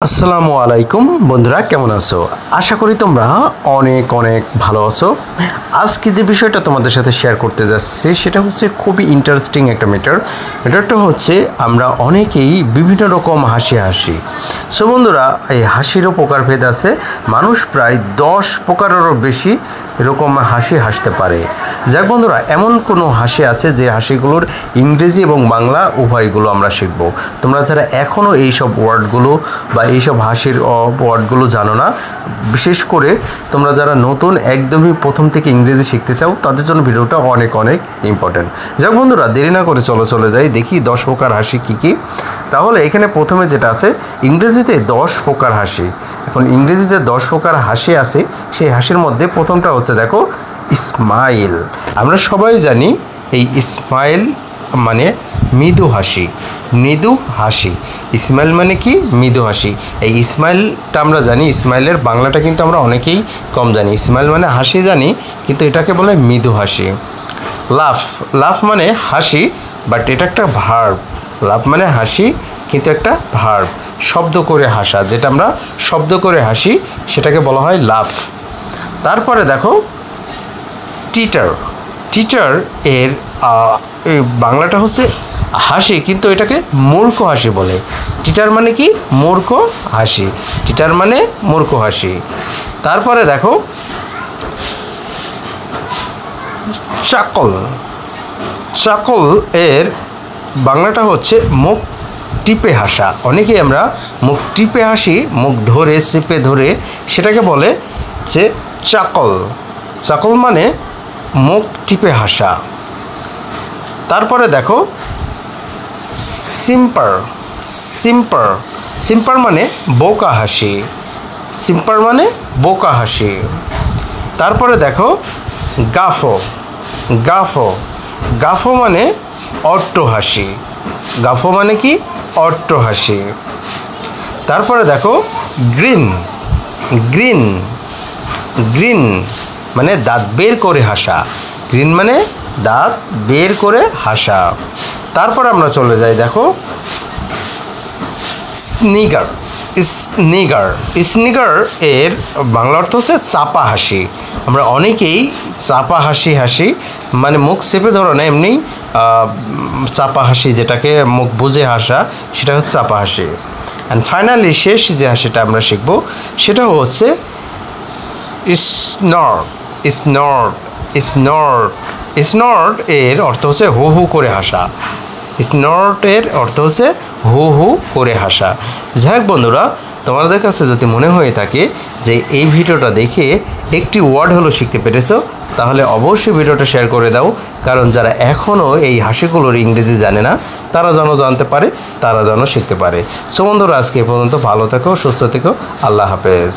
আসসালামু আলাইকুম বন্ধুরা, কেমন আছো? আশা করি তোমরা অনেক অনেক ভালো আছো। আজকে যে বিষয়টা তোমাদের সাথে শেয়ার করতে যাচ্ছি সেটা হচ্ছে খুবই ইন্টারেস্টিং একটা ম্যাটারটা হচ্ছে আমরা অনেকেই বিভিন্ন রকম হাসি। সো বন্ধুরা, এই হাসিরও প্রকারভেদ আছে। মানুষ প্রায় 10 প্রকারেরও বেশি এরকম হাসতে পারে। যাক বন্ধুরা, এমন কোনো হাসি আছে যে হাসিগুলোর ইংরেজি এবং বাংলা উভয়গুলো আমরা শিখব। তোমরা যারা এখনও এইসব ওয়ার্ডগুলো বা এইসব হাসির ওয়ার্ডগুলো জানো না, বিশেষ করে তোমরা যারা নতুন একদমই প্রথম থেকে ইংরেজি শিখতে চাও, তাদের জন্য ভিডিওটা অনেক অনেক ইম্পর্টেন্ট। যাক বন্ধুরা, দেরি না করে চলে যাই, দেখি 10 প্রকার হাসি কী কী। তাহলে এখানে প্রথমে যেটা আছে, ইংরেজিতে 10 প্রকার হাসি। এখন ইংরেজিতে 10 প্রকার হাসি আছে, সেই হাসির মধ্যে প্রথমটা হচ্ছে দেখো, স্মাইল। আমরা সবাই জানি এই স্মাইল মানে মৃদু হাসি। স্মাইল মানে কি? মৃদু হাসি। এই স্মাইলটা আমরা জানি, স্মাইলের বাংলাটা কিন্তু আমরা অনেকেই কম জানি। স্মাইল মানে হাসি জানি, কিন্তু এটাকে বলে মৃদু হাসি। লাফ মানে হাসি, বাট এটা একটা ভার্ব। লাফ মানে হাসি, কিন্তু একটা ভার্ব, শব্দ করে হাসা। যেটা আমরা শব্দ করে হাসি সেটাকে বলা হয় লাফ। তারপরে দেখো টিটার এর বাংলাটা হচ্ছে হাসি, কিন্তু এটাকে মূর্খ হাসি বলে। টিটার মানে কি? মূর্খ হাসি। তারপরে দেখো চাকল এর বাংলাটা হচ্ছে মুখ টিপে হাসা। অনেকেই আমরা মুখ টিপে হাসি, মুখ ধরে চেপে ধরে, সেটাকে বলে যে চাকল মানে মুখ টিপে হাসা। তারপরে দেখো সিম্পার মানে বোকা হাসি। তারপরে দেখো গাফো মানে অট্ট হাসি। তারপরে দেখো গ্রিন মানে দাঁত বের করে হাসা। তারপর আমরা চলে যাই, দেখো স্নিগার এর বাংলা অর্থ হচ্ছে চাপা হাসি। আমরা অনেকেই চাপা হাসি মানে মুখ চেপে ধরো না, এমনি চাপা হাসি, যেটাকে মুখ বুজে হাসা, সেটা হচ্ছে চাপা হাসি। অ্যান্ড ফাইনালি শেষ যে হাসিটা আমরা শিখবো সেটা হচ্ছে স্নর্ট এর অর্থ হচ্ছে হু হু করে হাসা। যাই হোক বন্ধুরা, তোমাদের কাছে যদি মনে হয়ে থাকে যে এই ভিডিওটা দেখে একটি ওয়ার্ড হলো শিখতে পেরেছো, তাহলে অবশ্যই ভিডিওটা শেয়ার করে দাও। কারণ যারা এখনও এই হাসিগুলোর ইংরেজি জানে না, তারা যেন জানতে পারে, তারা যেন শিখতে পারে। সো বন্ধুরা, আজকে এ পর্যন্ত। ভালো থেকো, সুস্থ থেকো, আল্লাহ হাফেজ।